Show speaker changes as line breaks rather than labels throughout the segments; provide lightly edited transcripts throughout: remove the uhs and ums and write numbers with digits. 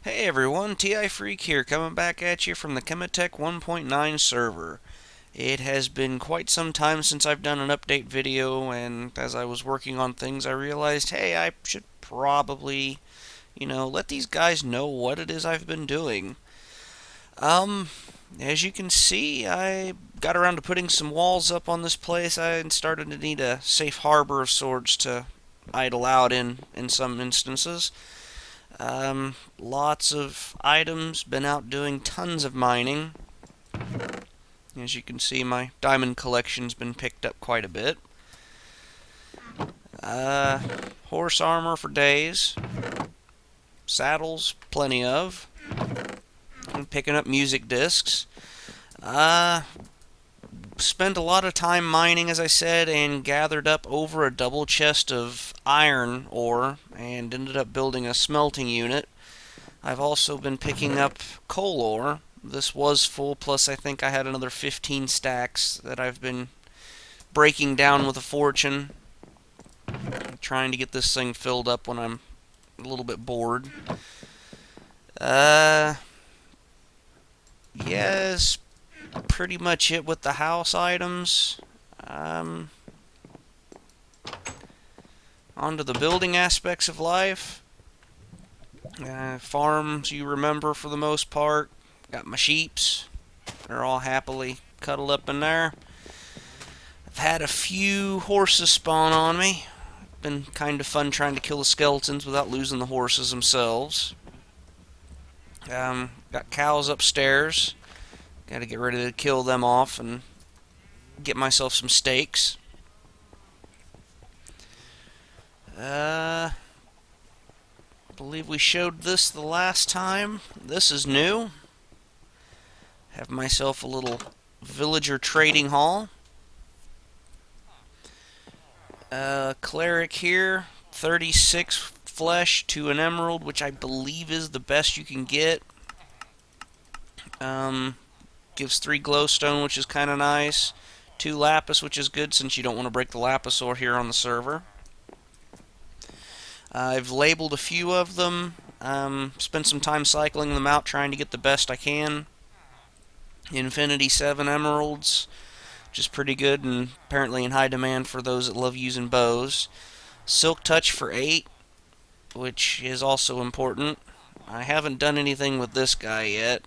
Hey everyone, TI Freak here, coming back at you from the Cemetech 1.9 server. It has been quite some time since I've done an update video, and as I was working on things, I realized, hey, I should probably, let these guys know what it is I've been doing. Um, as you can see, I got around to putting some walls up on this place. I started to need a safe harbor of sorts to idle out in some instances. Lots of items, been out doing tons of mining. As you can see, my diamond collection's been picked up quite a bit. Uh, Horse armor for days. Saddles, plenty of. I'm picking up music discs. Uh, Spent a lot of time mining, as I said, and gathered up over a double chest of iron ore and ended up building a smelting unit. I've also been picking up coal ore. This was full, plus I think I had another 15 stacks that I've been breaking down with a fortune. I'm trying to get this thing filled up when I'm a little bit bored. Uh, yes, pretty much it with the house items. Um, On to the building aspects of life. Farms, you remember for the most part. Got my sheeps. They're all happily cuddled up in there. I've had a few horses spawn on me. Been kind of fun trying to kill the skeletons without losing the horses themselves. Got cows upstairs. Got to get ready to kill them off and get myself some steaks. I believe we showed this the last time. This is new. Have myself a little villager trading hall. Cleric here, 36 flesh to an emerald, which I believe is the best you can get. Gives 3 glowstone, which is kind of nice. 2 lapis, which is good since you don't want to break the lapis ore here on the server. I've labeled a few of them. Spent some time cycling them out, trying to get the best I can. Infinity 7 emeralds, which is pretty good and apparently in high demand for those that love using bows. Silk Touch for 8, which is also important. I haven't done anything with this guy yet.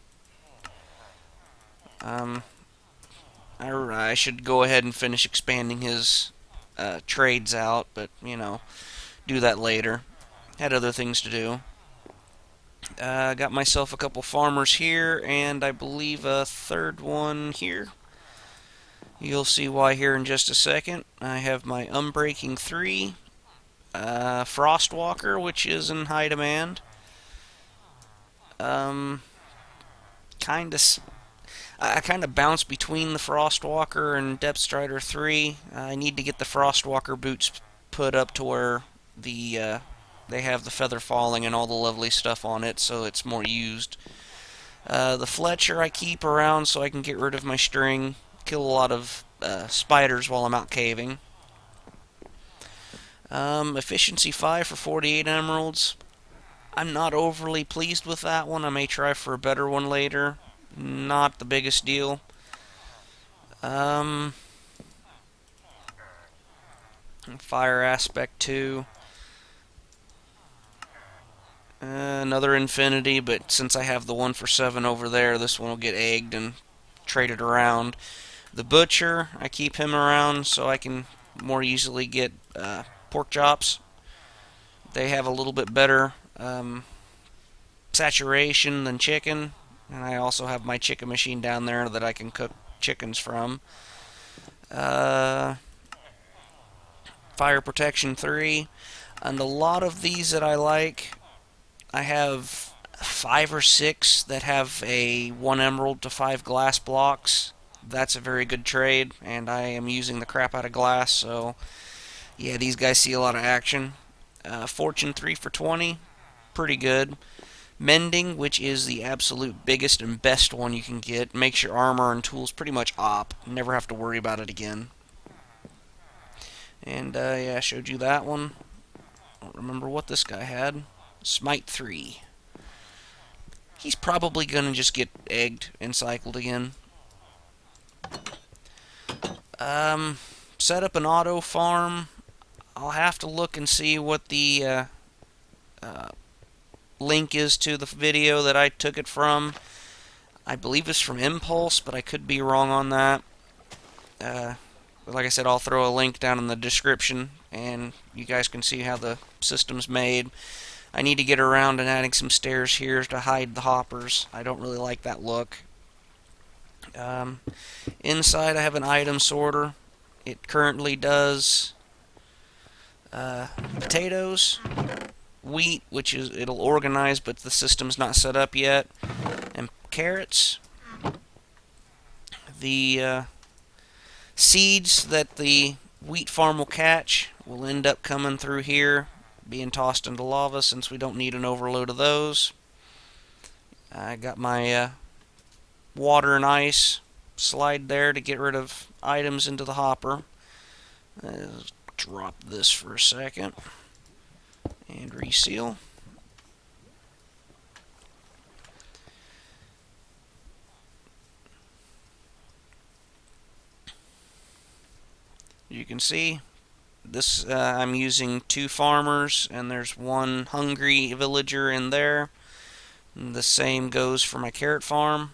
I should go ahead and finish expanding his trades out, but, do that later. Had other things to do. Got myself a couple farmers here, and I believe a third one here. You'll see why here in just a second. I have my Unbreaking 3, Frostwalker, which is in high demand. Kind of, I kind of bounce between the Frostwalker and Depth Strider 3. I need to get the Frostwalker boots put up to where they have the feather falling and all the lovely stuff on it, so it's more used. The Fletcher I keep around so I can get rid of my string, kill a lot of spiders while I'm out caving. Efficiency 5 for 48 emeralds. I'm not overly pleased with that one. I may try for a better one later. Not the biggest deal. Fire aspect 2. Another infinity, but since I have the 1 for 7 over there, this one will get egged and traded around. The butcher, I keep him around so I can more easily get pork chops. They have a little bit better saturation than chicken, and I also have my chicken machine down there that I can cook chickens from. Fire protection 3, and a lot of these that I like, I have 5 or 6 that have a 1 emerald to 5 glass blocks. That's a very good trade, and I am using the crap out of glass, so yeah, these guys see a lot of action. Fortune 3 for 20, pretty good. Mending, which is the absolute biggest and best one you can get, makes your armor and tools pretty much op. Never have to worry about it again. And yeah, I showed you that one. I don't remember what this guy had. Smite 3. he's probably going to just get egged and cycled again. Set up an auto farm. I'll have to look and see what the link is to the video that I took it from. I believe it's from Impulse, but I could be wrong on that. But like I said, I'll throw a link down in the description, and you guys can see how the system's made. I need to get around and adding some stairs here to hide the hoppers. I don't really like that look. Inside, I have an item sorter. It currently does potatoes, wheat, which is it'll organize, but the system's not set up yet, and carrots. The seeds that the wheat farm will catch will end up coming through here, being tossed into lava since we don't need an overload of those. I got my water and ice slide there to get rid of items into the hopper. Drop this for a second and reseal. You can see this I'm using 2 farmers, and there's 1 hungry villager in there. And the same goes for my carrot farm.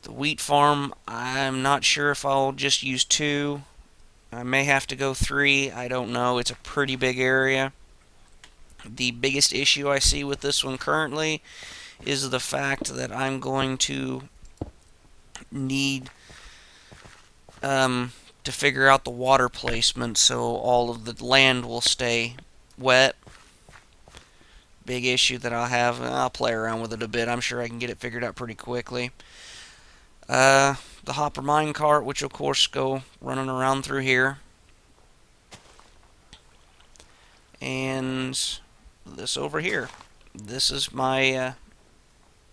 The wheat farm, I'm not sure if I'll just use 2. I may have to go 3. I don't know. It's a pretty big area. The biggest issue I see with this one currently is the fact that I'm going to need to figure out the water placement so all of the land will stay wet. Big issue that I'll have. I'll play around with it a bit. I'm sure I can get it figured out pretty quickly. The hopper minecart, which of course go running around through here. And this over here. This is my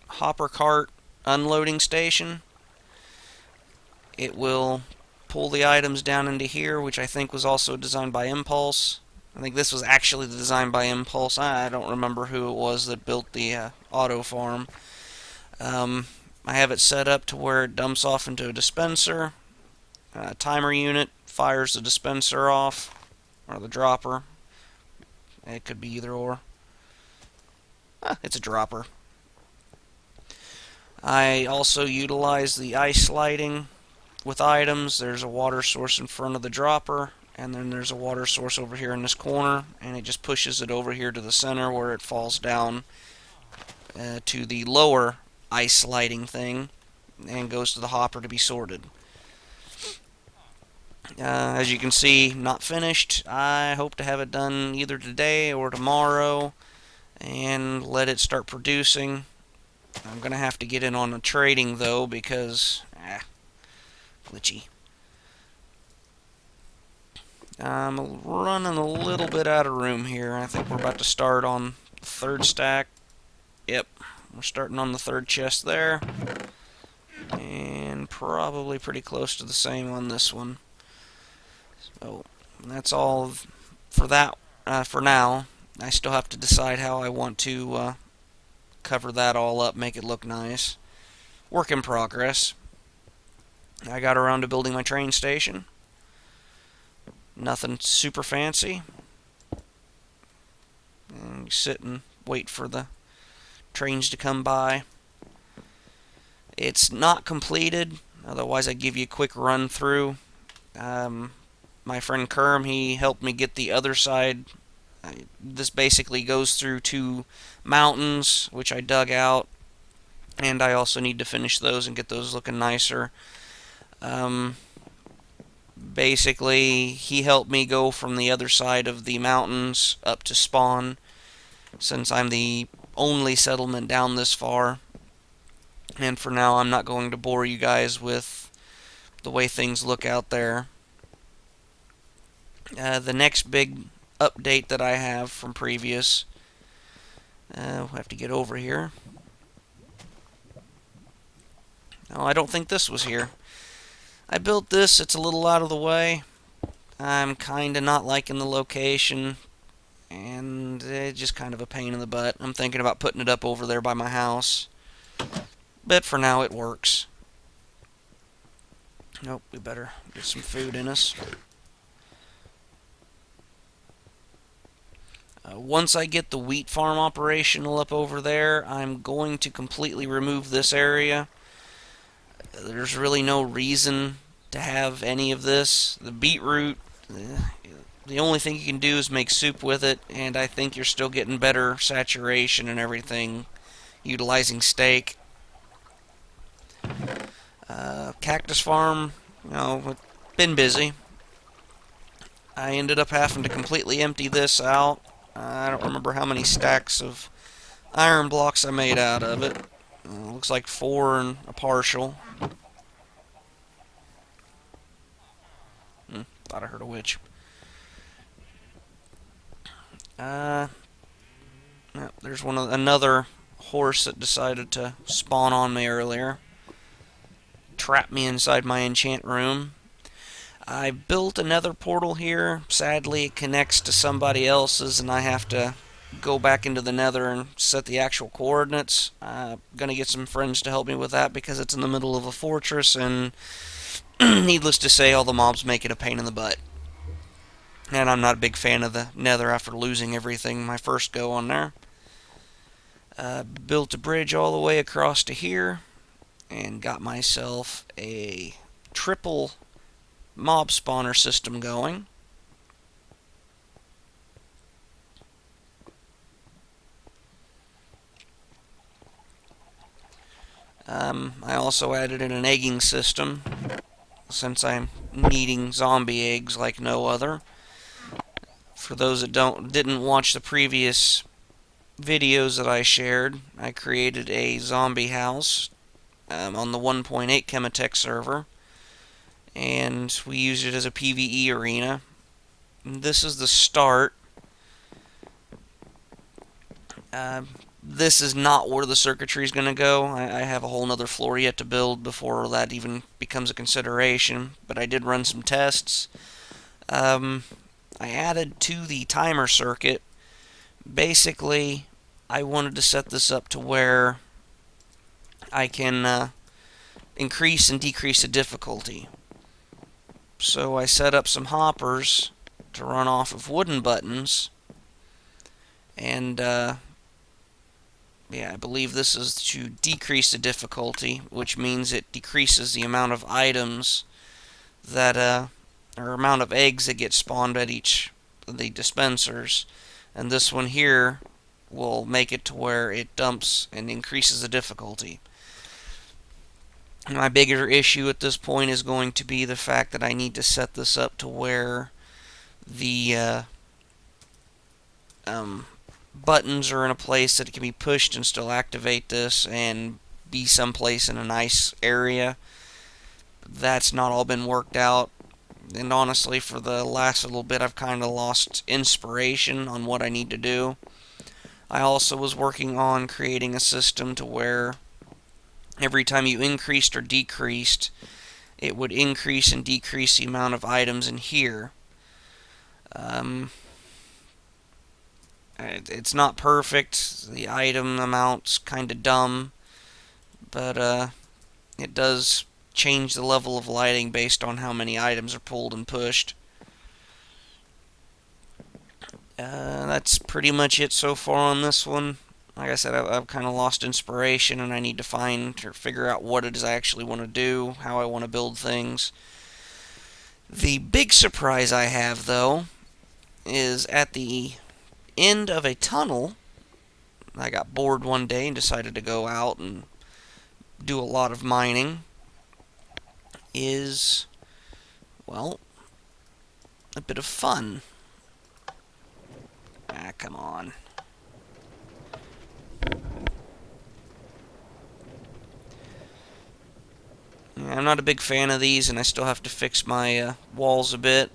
hopper cart unloading station. It will pull the items down into here, which I think was also designed by Impulse. I think this was actually designed by Impulse. I don't remember who it was that built the auto farm. I have it set up to where it dumps off into a dispenser. Timer unit fires the dispenser off, or the dropper. It could be either or. It's a dropper. I also utilize the ice sliding with items. There's a water source in front of the dropper, and then there's a water source over here in this corner, and it just pushes it over here to the center where it falls down to the lower ice sliding thing and goes to the hopper to be sorted. As you can see, not finished. I hope to have it done either today or tomorrow and let it start producing. I'm going to have to get in on the trading though because glitchy. I'm running a little bit out of room here. I think we're about to start on the 3rd stack. Yep, we're starting on the 3rd chest there. And probably pretty close to the same on this one. So that's all for that for now. I still have to decide how I want to cover that all up, make it look nice. Work in progress. I got around to building my train station. Nothing super fancy. And you sit and wait for the trains to come by. It's not completed, otherwise I'd give you a quick run through. My friend Kerm, he helped me get the other side. This basically goes through 2 mountains, which I dug out, and I also need to finish those and get those looking nicer. Basically, he helped me go from the other side of the mountains up to spawn, since I'm the only settlement down this far. And for now, I'm not going to bore you guys with the way things look out there. The next big update that I have from previous, we'll have to get over here. No, I don't think this was here. I built this, it's a little out of the way. I'm kinda not liking the location, and and it's just kind of a pain in the butt. I'm thinking about putting it up over there by my house, but for now it works. Nope, we better get some food in us. Once I get the wheat farm operational up over there, I'm going to completely remove this area. There's really no reason to have any of this. The beetroot, the only thing you can do is make soup with it, and I think you're still getting better saturation and everything utilizing steak. Cactus farm, been busy. I ended up having to completely empty this out. I don't remember how many stacks of iron blocks I made out of it. Looks like 4 and a partial. Thought I heard a witch. There's another horse that decided to spawn on me earlier. Trap me inside my enchant room. I built another portal here. Sadly, it connects to somebody else's, and I have to go back into the nether and set the actual coordinates. I'm going to get some friends to help me with that because it's in the middle of a fortress, and needless to say, all the mobs make it a pain in the butt. And I'm not a big fan of the nether after losing everything my first go on there. Built a bridge all the way across to here, and got myself a triple mob spawner system going. I also added in an egging system, since I'm needing zombie eggs like no other. For those that didn't watch the previous videos that I shared, I created a zombie house on the 1.8 Cemetech server, and we used it as a PvE arena. This is the start. This is not where the circuitry is going to go. I have a whole nother floor yet to build before that even becomes a consideration, but I did run some tests. I added to the timer circuit. Basically, I wanted to set this up to where I can increase and decrease the difficulty. So I set up some hoppers to run off of wooden buttons, and I believe this is to decrease the difficulty, which means it decreases the amount of items that, or amount of eggs that get spawned at each of the dispensers. And this one here will make it to where it dumps and increases the difficulty. My bigger issue at this point is going to be the fact that I need to set this up to where the buttons are in a place that it can be pushed and still activate this and be someplace in a nice area. That's not all been worked out, and honestly, for the last little bit, I've kind of lost inspiration on what I need to do. I also was working on creating a system to where every time you increased or decreased, it would increase and decrease the amount of items in here. It's not perfect. The item amount's kind of dumb, but it does change the level of lighting based on how many items are pulled and pushed. That's pretty much it so far on this one. Like I said, I've kind of lost inspiration, and I need to find or figure out what it is I actually want to do, how I want to build things. The big surprise I have, though, is at the end of a tunnel. I got bored one day and decided to go out and do a lot of mining. Is, well, a bit of fun. Come on. I'm not a big fan of these, and I still have to fix my walls a bit.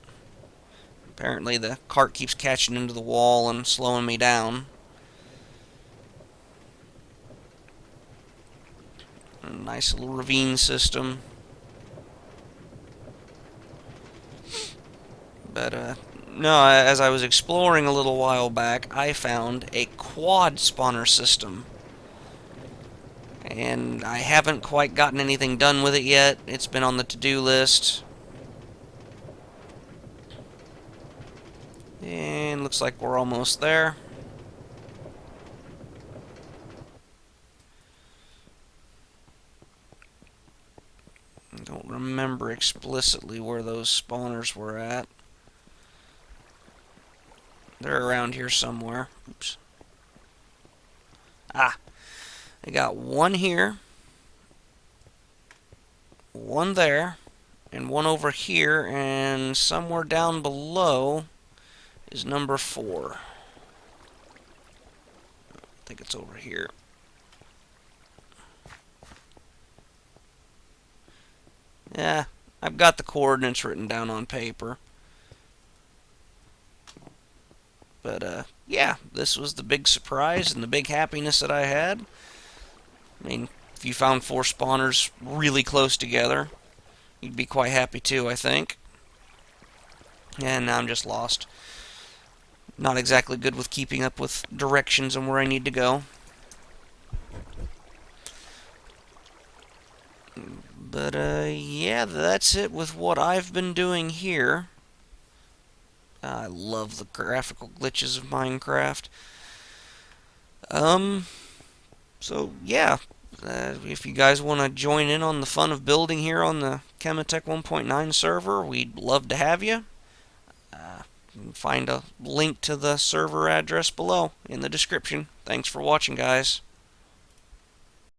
Apparently the cart keeps catching into the wall and slowing me down. A nice little ravine system. But No, as I was exploring a little while back, I found a quad spawner system. And I haven't quite gotten anything done with it yet. It's been on the to-do list. And looks like we're almost there. I don't remember explicitly where those spawners were at. They're around here somewhere. Oops. Ah, I got one here, one there, and one over here, and somewhere down below is number 4. I think it's over here. Yeah, I've got the coordinates written down on paper. But, yeah, this was the big surprise and the big happiness that I had. I mean, if you found 4 spawners really close together, you'd be quite happy too, I think. And now I'm just lost. Not exactly good with keeping up with directions and where I need to go. But, yeah, that's it with what I've been doing here. I love the graphical glitches of Minecraft. So, yeah. If you guys want to join in on the fun of building here on the Cemetech 1.9 server, we'd love to have you. You can find a link to the server address below in the description. Thanks for watching, guys.